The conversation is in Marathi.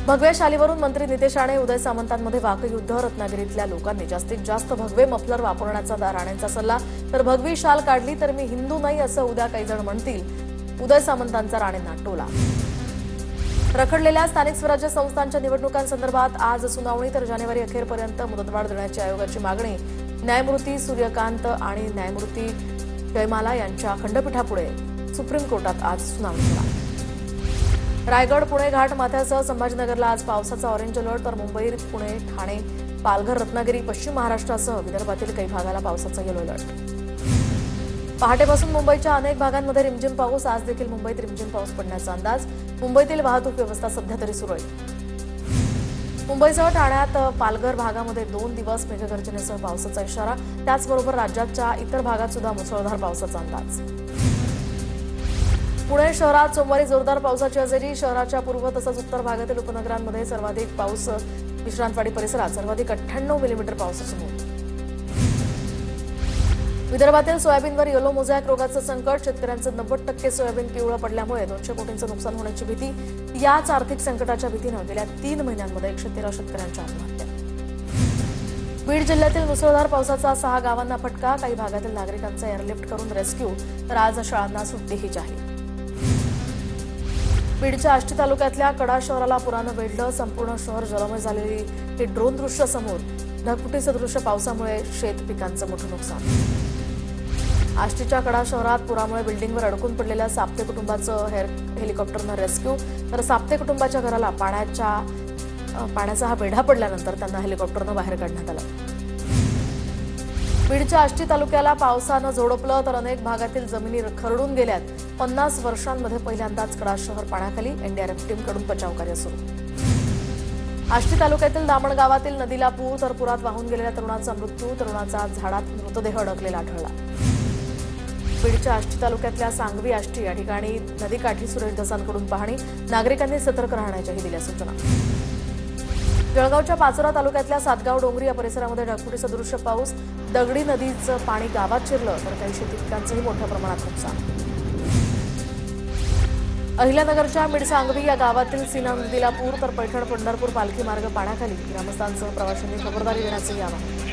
भगव्या शालीवरून मंत्री नितेश राणे उदय सामंतांमध्ये वाकयुद्ध। रत्नागिरीतल्या लोकांनी जास्तीत जास्त भगवे मफलर वापरण्याचा राणेंचा सल्ला। तर भगवी शाल काढली तर मी हिंदू नाही असं उद्या काही जण म्हणतील। उदय सामंतांचा राणेंना टोला। रखडलेल्या स्थानिक स्वराज्य संस्थांच्या निवडणुकांसंदर्भात आज सुनावणी। तर जानेवारी अखेरपर्यंत मुदतवाढ देण्याची आयोगाची मागणी। न्यायमूर्ती सूर्यकांत आणि न्यायमूर्ती जयमाला यांच्या खंडपीठापुढे सुप्रीम कोर्टात आज सुनावणी होणार। रायगड पुणे घाट माथ्यासह संभाजीनगरला आज पावसाचा ऑरेंज अलर्ट। तर मुंबई पुणे ठाणे पालघर रत्नागिरी पश्चिम महाराष्ट्रासह विदर्भातील काही भागाला पावसाचा येलो अलर्ट। पहाटेपासून मुंबईच्या अनेक भागांमध्ये रिमझिम पाऊस। आज देखील मुंबईत रिमझिम पाऊस पडण्याचा अंदाज। मुंबईतील वाहतूक व्यवस्था सध्या तरी सुरू आहे। मुंबईसह ठाण्यात पालघर भागामध्ये 2 दिवस मेघगर्जनेसह पावसाचा इशारा। त्याचबरोबर राज्याच्या इतर भागात सुद्धा मुसळधार पावसाचा अंदाज। पुणे शहरात सोमवारी जोरदार पावसाची हजेरी। शहराच्या पूर्व तसंच उत्तर भागातील उपनगरांमध्ये सर्वाधिक पाऊस। विश्रांतवाडी परिसरात सर्वाधिक 98 मिलीमीटर पावसाची नोंद। विदर्भातील सोयाबीनवर येलो मोझॅक रोगाचं संकट। शेतकऱ्यांचं 90% सोयाबीन पिवळं पडल्यामुळे 200 कोटींचं नुकसान होण्याची भीती। याच आर्थिक संकटाच्या भीतीनं गेल्या 3 महिन्यांमध्ये 113 शेतकऱ्यांच्या आत्महत्या। बीड जिल्ह्यातील मुसळधार पावसाचा 6 गावांना फटका। काही भागातील नागरिकांचं एअरलिफ्ट करून रेस्क्यू। तर आज शाळांना सुट्टीही जाहीर। बीडच्या आष्टी तालुक्यातल्या कडा शहराला पुरानं वेढलं। संपूर्ण शहर जलमय झालेली ही ड्रोन दृश्य समोर। ढगफुटी सदृश्य पावसामुळे शेत पिकांचं मोठं नुकसान। आष्टीच्या कडा शहरात पुरामुळे बिल्डिंगवर अडकून पडलेल्या साप्ते कुटुंबाचं हेलिकॉप्टरनं रेस्क्यू। तर साप्ते कुटुंबाच्या घराला पाण्याचा हा वेढा पडल्यानंतर त्यांना हेलिकॉप्टरनं बाहेर काढण्यात आलं। बीडच्या आष्टी तालुक्याला पावसानं झोडपलं। तर अनेक भागातील जमिनी खरडून गेल्यात। 50 वर्षांमध्ये पहिल्यांदाच कडा शहर पाण्याखाली। एनडीआरएफ टीमकडून बचावकार्य सुरू। आष्टी तालुक्यातील दामण गावातील नदीला पूर। तर पुरात वाहून गेलेल्या तरुणाचा मृत्यू। तरुणाचा झाडात मृतदेह अडकलेला आढळला। बीडच्या आष्टी तालुक्यातल्या सांगवी आष्टी या ठिकाणी नदीकाठी सुरेश धसांकडून पाहणी। नागरिकांनी सतर्क राहण्याच्याही दिल्या सूचना। जळगावच्या पाचोरा तालुक्यातल्या सातगाव डोंगरी या परिसरामध्ये ढगफुटी सदृश्य पाऊस। दगडी नदीचं पाणी गावात शिरलं। तर काही शेती पिकांचंही मोठ्या प्रमाणात नुकसान। अहिल्यानगरच्या मिडसांगवी या गावातील सीना नदीला पूर। तर पैठण पंढरपूर पालखी मार्ग पाण्याखाली। ग्रामस्थांसह प्रवाशांनी खबरदारी घेण्याचंही आवाहन।